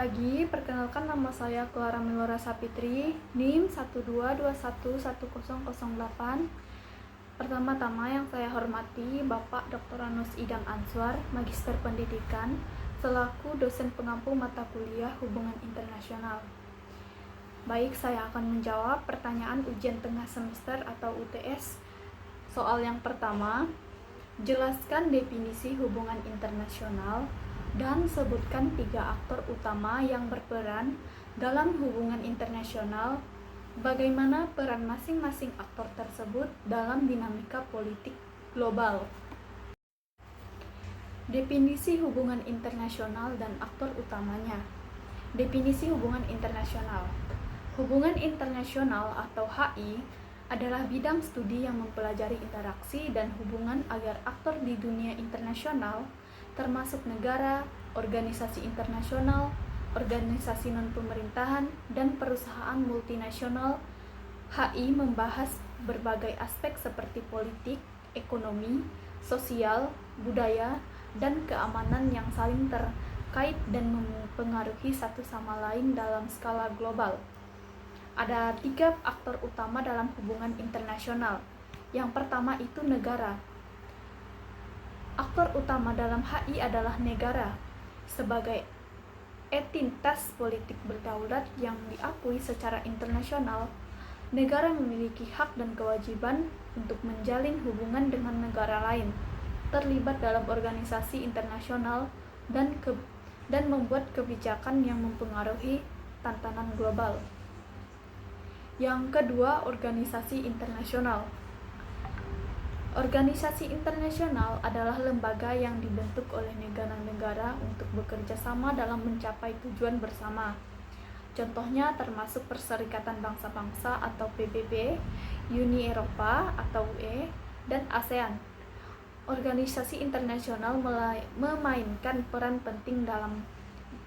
pagi, perkenalkan nama saya Clara Melora Sapitri, NIM 122111008. Pertama-tama yang saya hormati Bapak Dr. Anus Idam Answar, Magister Pendidikan, selaku dosen pengampu mata kuliah Hubungan Internasional. Baik, saya akan menjawab pertanyaan ujian tengah semester atau UTS. Soal yang pertama, jelaskan definisi hubungan internasional dan sebutkan 3 aktor utama yang berperan dalam hubungan internasional. Bagaimana peran masing-masing aktor tersebut dalam dinamika politik global? Definisi hubungan internasional dan aktor utamanya. Definisi hubungan internasional. Hubungan internasional atau HI adalah bidang studi yang mempelajari interaksi dan hubungan agar aktor di dunia internasional, termasuk negara, organisasi internasional, organisasi non-pemerintahan, dan perusahaan multinasional. HI membahas berbagai aspek seperti politik, ekonomi, sosial, budaya, dan keamanan yang saling terkait dan mempengaruhi satu sama lain dalam skala global. Ada 3 aktor utama dalam hubungan internasional. Yang pertama itu negara. Aktor utama dalam HI adalah negara sebagai entitas politik berdaulat yang diakui secara internasional. Negara memiliki hak dan kewajiban untuk menjalin hubungan dengan negara lain, terlibat dalam organisasi internasional, dan membuat kebijakan yang mempengaruhi tantangan global. Yang kedua, organisasi internasional. Organisasi internasional adalah lembaga yang dibentuk oleh negara-negara untuk bekerja sama dalam mencapai tujuan bersama. Contohnya termasuk Perserikatan Bangsa-Bangsa atau PBB, Uni Eropa atau UE, dan ASEAN. Organisasi internasional memainkan peran penting dalam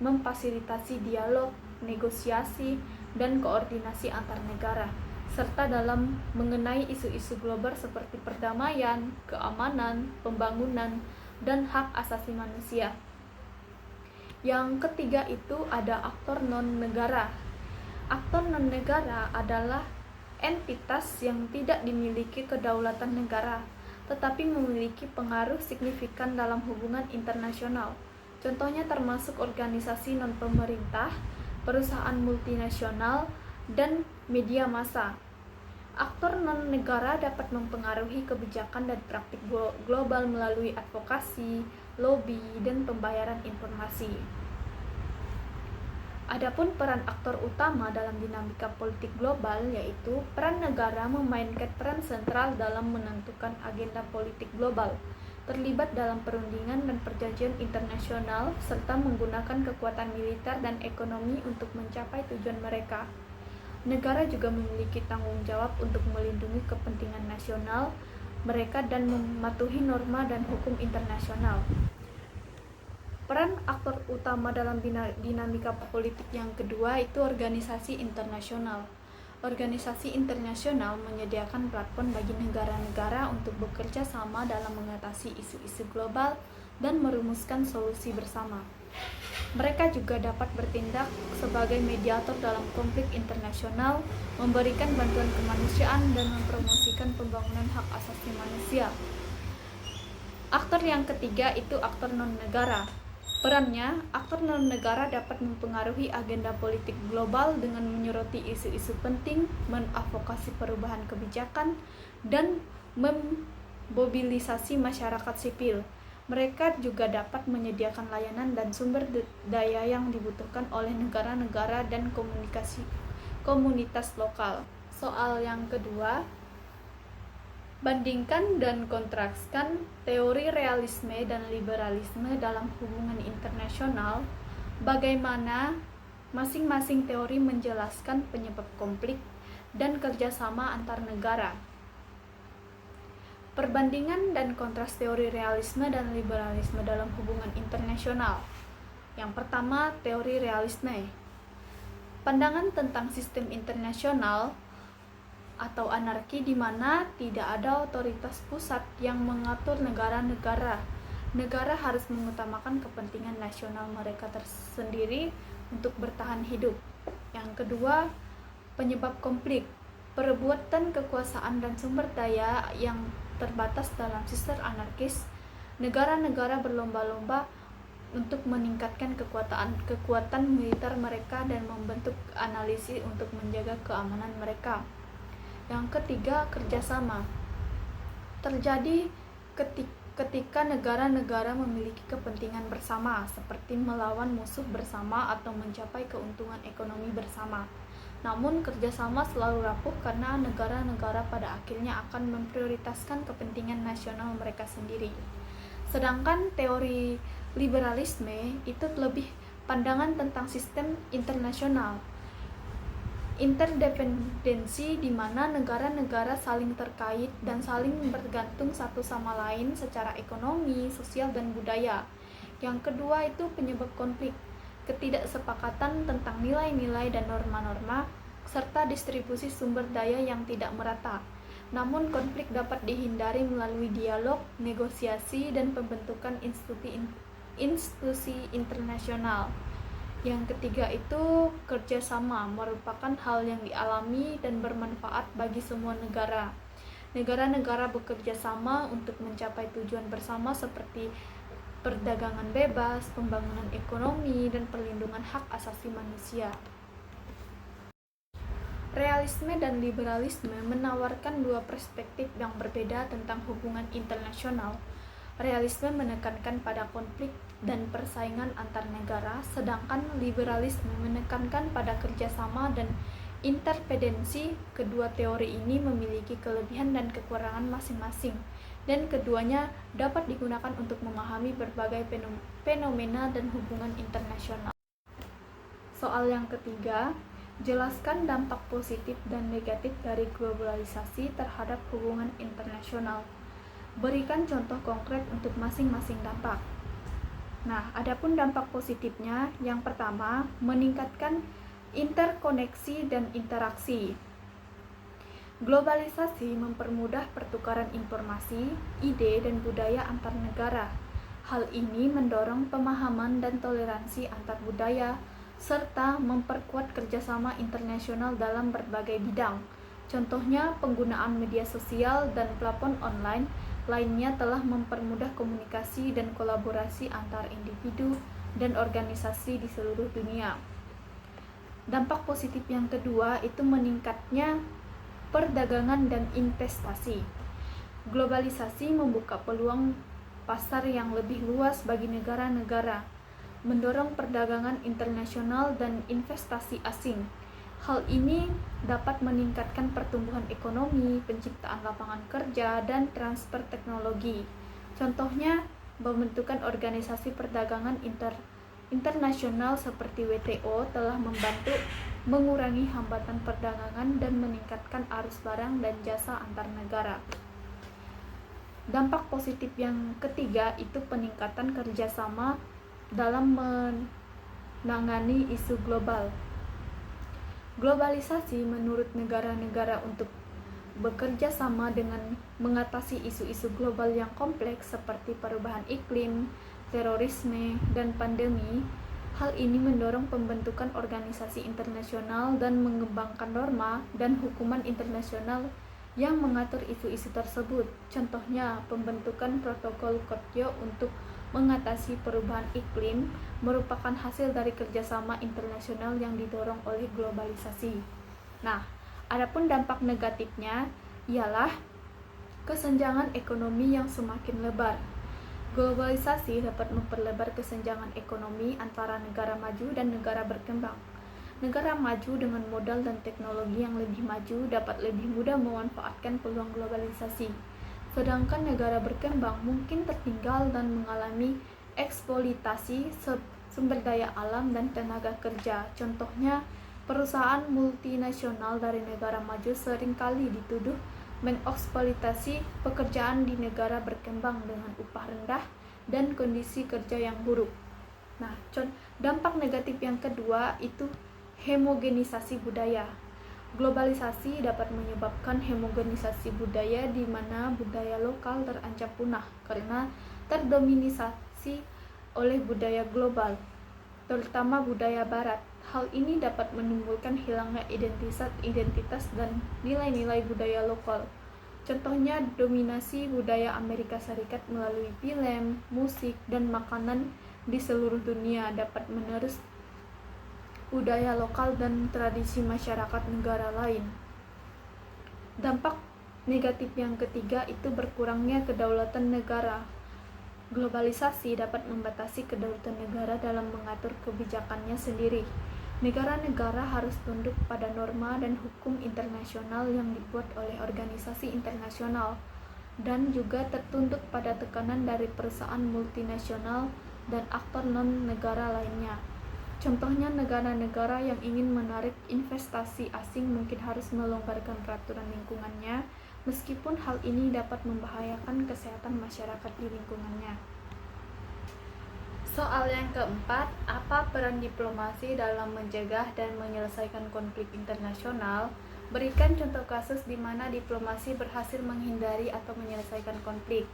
memfasilitasi dialog, negosiasi, dan koordinasi antar negara, serta dalam mengenai isu-isu global seperti perdamaian, keamanan, pembangunan, dan hak asasi manusia. Yang ketiga itu ada aktor non-negara. Aktor non-negara adalah entitas yang tidak dimiliki kedaulatan negara, tetapi memiliki pengaruh signifikan dalam hubungan internasional. Contohnya termasuk organisasi non-pemerintah, perusahaan multinasional, dan media massa. Aktor non-negara dapat mempengaruhi kebijakan dan praktik global melalui advokasi, lobby, dan pembayaran informasi. Adapun peran aktor utama dalam dinamika politik global, yaitu peran negara memainkan peran sentral dalam menentukan agenda politik global, terlibat dalam perundingan dan perjanjian internasional, serta menggunakan kekuatan militer dan ekonomi untuk mencapai tujuan mereka. Negara juga memiliki tanggung jawab untuk melindungi kepentingan nasional mereka dan mematuhi norma dan hukum internasional. Peran aktor utama dalam dinamika politik yang kedua itu organisasi internasional. Organisasi internasional menyediakan platform bagi negara-negara untuk bekerja sama dalam mengatasi isu-isu global dan merumuskan solusi bersama. Mereka juga dapat bertindak sebagai mediator dalam konflik internasional, memberikan bantuan kemanusiaan, dan mempromosikan pembangunan hak asasi manusia. Aktor yang ketiga itu aktor non-negara. Perannya, aktor non-negara dapat mempengaruhi agenda politik global dengan menyoroti isu-isu penting, mengadvokasi perubahan kebijakan, dan memobilisasi masyarakat sipil. Mereka juga dapat menyediakan layanan dan sumber daya yang dibutuhkan oleh negara-negara dan komunitas lokal. Soal yang kedua, bandingkan dan kontraskan teori realisme dan liberalisme dalam hubungan internasional. Bagaimana masing-masing teori menjelaskan penyebab konflik dan kerjasama antar negara. Perbandingan dan kontras teori realisme dan liberalisme dalam hubungan internasional. Yang pertama, teori realisme. Pandangan tentang sistem internasional atau anarki di mana tidak ada otoritas pusat yang mengatur negara-negara. Negara harus mengutamakan kepentingan nasional mereka tersendiri untuk bertahan hidup. Yang kedua, penyebab konflik, perebutan kekuasaan dan sumber daya yang terbatas dalam sistem anarkis. Negara-negara berlomba-lomba untuk meningkatkan kekuatan militer mereka dan membentuk analisis untuk menjaga keamanan mereka. Yang ketiga, kerjasama. Terjadi ketika negara-negara memiliki kepentingan bersama, seperti melawan musuh bersama atau mencapai keuntungan ekonomi bersama. Namun, kerjasama selalu rapuh karena negara-negara pada akhirnya akan memprioritaskan kepentingan nasional mereka sendiri. Sedangkan teori liberalisme itu lebih pandangan tentang sistem internasional, interdependensi di mana negara-negara saling terkait dan saling bergantung satu sama lain secara ekonomi, sosial, dan budaya. Yang kedua itu penyebab konflik, ketidaksepakatan tentang nilai-nilai dan norma-norma, serta distribusi sumber daya yang tidak merata. Namun konflik dapat dihindari melalui dialog, negosiasi, dan pembentukan institusi internasional. Yang ketiga itu kerjasama, merupakan hal yang dialami dan bermanfaat bagi semua negara. Negara-negara bekerja sama untuk mencapai tujuan bersama seperti perdagangan bebas, pembangunan ekonomi, dan perlindungan hak asasi manusia. Realisme dan liberalisme menawarkan dua perspektif yang berbeda tentang hubungan internasional. Realisme menekankan pada konflik dan persaingan antar negara, sedangkan liberalisme menekankan pada kerjasama dan interdependensi. Kedua teori ini memiliki kelebihan dan kekurangan masing-masing, dan keduanya dapat digunakan untuk memahami berbagai fenomena dan hubungan internasional. Soal yang ketiga, jelaskan dampak positif dan negatif dari globalisasi terhadap hubungan internasional. Berikan contoh konkret untuk masing-masing dampak. Nah, adapun dampak positifnya, yang pertama, meningkatkan interkoneksi dan interaksi. Globalisasi mempermudah pertukaran informasi, ide, dan budaya antar negara. Hal ini mendorong pemahaman dan toleransi antar budaya, serta memperkuat kerjasama internasional dalam berbagai bidang. Contohnya, penggunaan media sosial dan platform online lainnya telah mempermudah komunikasi dan kolaborasi antar individu dan organisasi di seluruh dunia. Dampak positif yang kedua itu meningkatnya perdagangan dan investasi. Globalisasi membuka peluang pasar yang lebih luas bagi negara-negara, mendorong perdagangan internasional dan investasi asing. Hal ini dapat meningkatkan pertumbuhan ekonomi, penciptaan lapangan kerja, dan transfer teknologi. Contohnya, pembentukan organisasi perdagangan internasional seperti WTO telah membantu mengurangi hambatan perdagangan dan meningkatkan arus barang dan jasa antar negara. Dampak positif yang ketiga itu peningkatan kerjasama dalam menangani isu global. Globalisasi menurut negara-negara untuk bekerja sama dengan mengatasi isu-isu global yang kompleks seperti perubahan iklim, terorisme, dan pandemi. Hal ini mendorong pembentukan organisasi internasional dan mengembangkan norma dan hukuman internasional yang mengatur isu-isu tersebut. Contohnya, pembentukan protokol Kyoto untuk mengatasi perubahan iklim merupakan hasil dari kerjasama internasional yang didorong oleh globalisasi. Nah, adapun dampak negatifnya ialah kesenjangan ekonomi yang semakin lebar. Globalisasi dapat memperlebar kesenjangan ekonomi antara negara maju dan negara berkembang. Negara maju dengan modal dan teknologi yang lebih maju dapat lebih mudah memanfaatkan peluang globalisasi. Sedangkan negara berkembang mungkin tertinggal dan mengalami eksploitasi sumber daya alam dan tenaga kerja. Contohnya, perusahaan multinasional dari negara maju seringkali dituduh mengeksploitasi pekerjaan di negara berkembang dengan upah rendah dan kondisi kerja yang buruk. Nah, dampak negatif yang kedua itu homogenisasi budaya. Globalisasi dapat menyebabkan homogenisasi budaya di mana budaya lokal terancam punah karena terdominasi oleh budaya global, terutama budaya barat. Hal ini dapat menimbulkan hilangnya identitas dan nilai-nilai budaya lokal. Contohnya dominasi budaya Amerika Serikat melalui film, musik, dan makanan di seluruh dunia dapat menerus budaya lokal dan tradisi masyarakat negara lain. Dampak negatif yang ketiga itu berkurangnya kedaulatan negara. Globalisasi dapat membatasi kedaulatan negara dalam mengatur kebijakannya sendiri. Negara-negara harus tunduk pada norma dan hukum internasional yang dibuat oleh organisasi internasional dan juga tertunduk pada tekanan dari perusahaan multinasional dan aktor non-negara lainnya. Contohnya negara-negara yang ingin menarik investasi asing mungkin harus melonggarkan peraturan lingkungannya, meskipun hal ini dapat membahayakan kesehatan masyarakat di lingkungannya. Soal yang keempat, apa peran diplomasi dalam mencegah dan menyelesaikan konflik internasional? Berikan contoh kasus di mana diplomasi berhasil menghindari atau menyelesaikan konflik.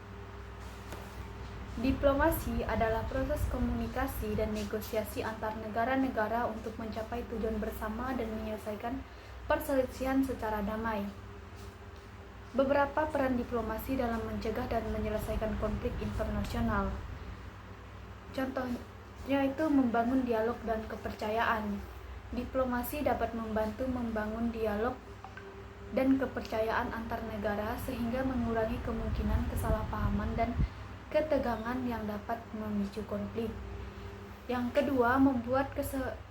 Diplomasi adalah proses komunikasi dan negosiasi antar negara-negara untuk mencapai tujuan bersama dan menyelesaikan perselisihan secara damai. Beberapa peran diplomasi dalam mencegah dan menyelesaikan konflik internasional. Contohnya itu membangun dialog dan kepercayaan. Diplomasi dapat membantu membangun dialog dan kepercayaan antar negara sehingga mengurangi kemungkinan kesalahpahaman dan ketegangan yang dapat memicu konflik. Yang kedua, membuat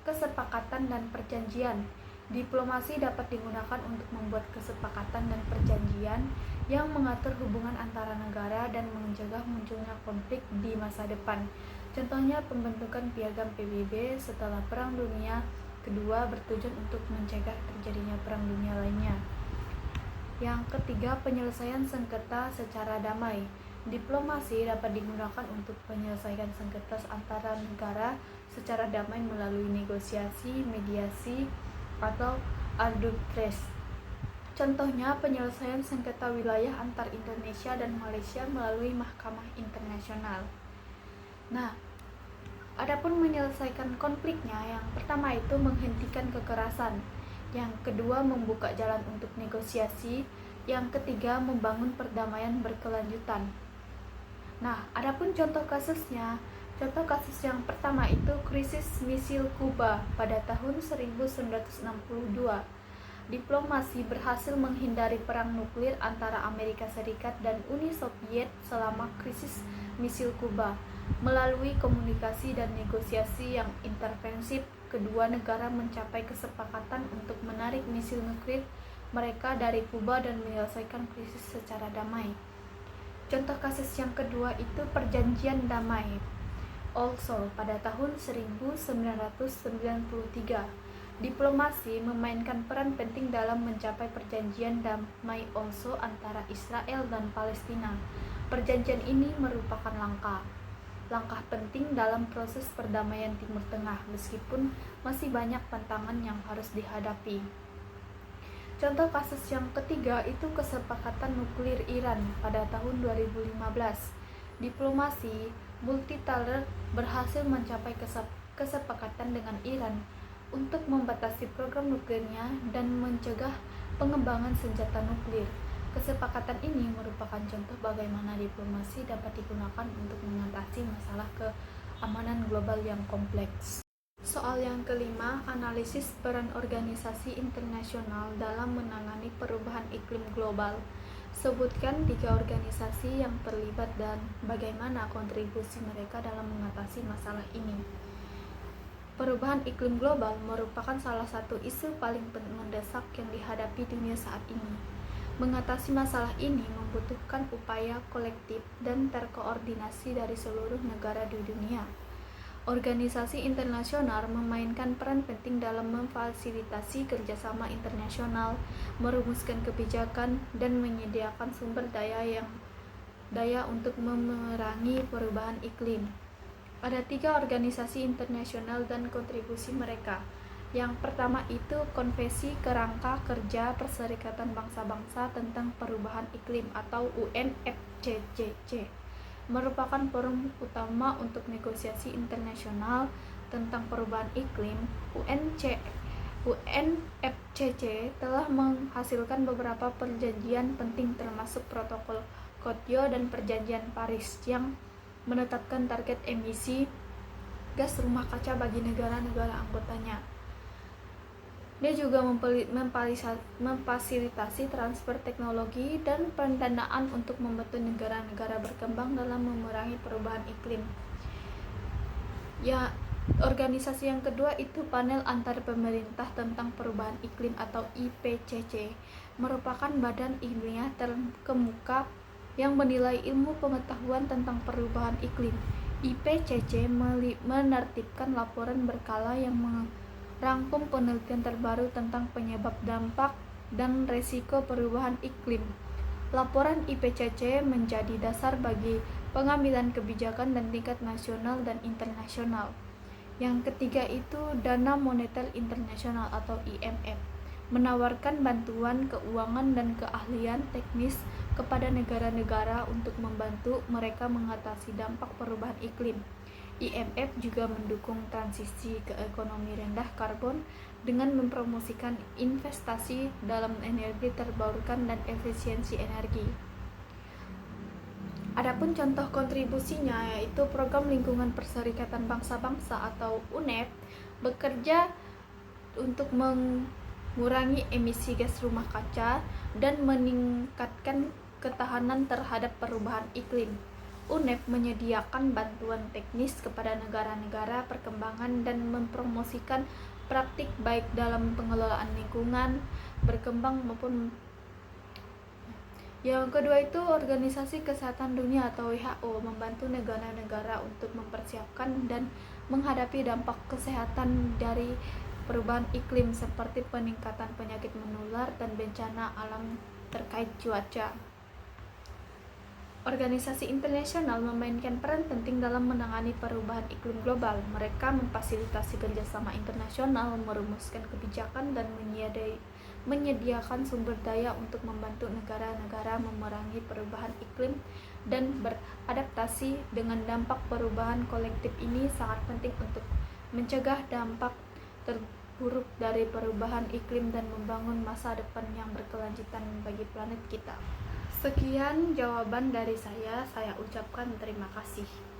kesepakatan dan perjanjian. Diplomasi dapat digunakan untuk membuat kesepakatan dan perjanjian yang mengatur hubungan antara negara dan mencegah munculnya konflik di masa depan. Contohnya pembentukan piagam PBB setelah Perang Dunia Kedua bertujuan untuk mencegah terjadinya perang dunia lainnya. Yang ketiga, penyelesaian sengketa secara damai. Diplomasi dapat digunakan untuk menyelesaikan sengketa antara negara secara damai melalui negosiasi, mediasi, atau arbitrase. Contohnya penyelesaian sengketa wilayah antar Indonesia dan Malaysia melalui mahkamah internasional. Nah, adapun menyelesaikan konfliknya, yang pertama itu menghentikan kekerasan, yang kedua membuka jalan untuk negosiasi, yang ketiga membangun perdamaian berkelanjutan. Nah, adapun contoh kasusnya, contoh kasus yang pertama itu krisis misil Kuba pada tahun 1962. Diplomasi berhasil menghindari perang nuklir antara Amerika Serikat dan Uni Soviet selama krisis misil Kuba. Melalui komunikasi dan negosiasi yang intensif, kedua negara mencapai kesepakatan untuk menarik misil nuklir mereka dari Kuba dan menyelesaikan krisis secara damai. Contoh kasus yang kedua itu perjanjian damai Also pada tahun 1993. Diplomasi memainkan peran penting dalam mencapai perjanjian damai Also antara Israel dan Palestina. Perjanjian ini merupakan langkah penting dalam proses perdamaian Timur Tengah, meskipun masih banyak tantangan yang harus dihadapi. Contoh kasus yang ketiga itu kesepakatan nuklir Iran pada tahun 2015. Diplomasi multilateral berhasil mencapai kesepakatan dengan Iran untuk membatasi program nuklirnya dan mencegah pengembangan senjata nuklir. Kesepakatan ini merupakan contoh bagaimana diplomasi dapat digunakan untuk mengatasi masalah keamanan global yang kompleks. Soal yang kelima, analisis peran organisasi internasional dalam menangani perubahan iklim global. Sebutkan 3 organisasi yang terlibat dan bagaimana kontribusi mereka dalam mengatasi masalah ini. Perubahan iklim global merupakan salah satu isu paling mendesak yang dihadapi dunia saat ini. Mengatasi masalah ini membutuhkan upaya kolektif dan terkoordinasi dari seluruh negara di dunia. Organisasi internasional memainkan peran penting dalam memfasilitasi kerjasama internasional, merumuskan kebijakan, dan menyediakan sumber daya untuk memerangi perubahan iklim. Ada 3 organisasi internasional dan kontribusi mereka. Yang pertama itu Konvensi Kerangka Kerja Perserikatan Bangsa-Bangsa tentang Perubahan Iklim atau UNFCCC. Merupakan forum utama untuk negosiasi internasional tentang perubahan iklim, UNFCCC telah menghasilkan beberapa perjanjian penting termasuk Protokol Kyoto dan Perjanjian Paris yang menetapkan target emisi gas rumah kaca bagi negara-negara anggotanya. Dia juga memfasilitasi transfer teknologi dan pendanaan untuk membantu negara-negara berkembang dalam memerangi perubahan iklim. Ya, organisasi yang kedua itu Panel Antar Pemerintah tentang Perubahan Iklim atau IPCC, merupakan badan ilmiah terkemuka yang menilai ilmu pengetahuan tentang perubahan iklim. IPCC menertibkan laporan berkala yang merangkum penelitian terbaru tentang penyebab, dampak, dan resiko perubahan iklim. Laporan IPCC menjadi dasar bagi pengambilan kebijakan dan tingkat nasional dan internasional. Yang ketiga itu Dana Moneter Internasional atau IMF, menawarkan bantuan keuangan dan keahlian teknis kepada negara-negara untuk membantu mereka mengatasi dampak perubahan iklim. IMF juga mendukung transisi ke ekonomi rendah karbon dengan mempromosikan investasi dalam energi terbarukan dan efisiensi energi. Adapun contoh kontribusinya yaitu Program Lingkungan Perserikatan Bangsa-Bangsa atau UNEP bekerja untuk mengurangi emisi gas rumah kaca dan meningkatkan ketahanan terhadap perubahan iklim. UNEP menyediakan bantuan teknis kepada negara-negara perkembangan dan mempromosikan praktik baik dalam pengelolaan lingkungan berkembang maupun. Yang kedua itu Organisasi Kesehatan Dunia atau WHO membantu negara-negara untuk mempersiapkan dan menghadapi dampak kesehatan dari perubahan iklim seperti peningkatan penyakit menular dan bencana alam terkait cuaca. Organisasi internasional memainkan peran penting dalam menangani perubahan iklim global. Mereka memfasilitasi kerjasama internasional, merumuskan kebijakan, dan menyediakan sumber daya untuk membantu negara-negara memerangi perubahan iklim dan beradaptasi dengan dampak perubahan kolektif. Ini sangat penting untuk mencegah dampak terburuk dari perubahan iklim dan membangun masa depan yang berkelanjutan bagi planet kita. Sekian jawaban dari saya ucapkan terima kasih.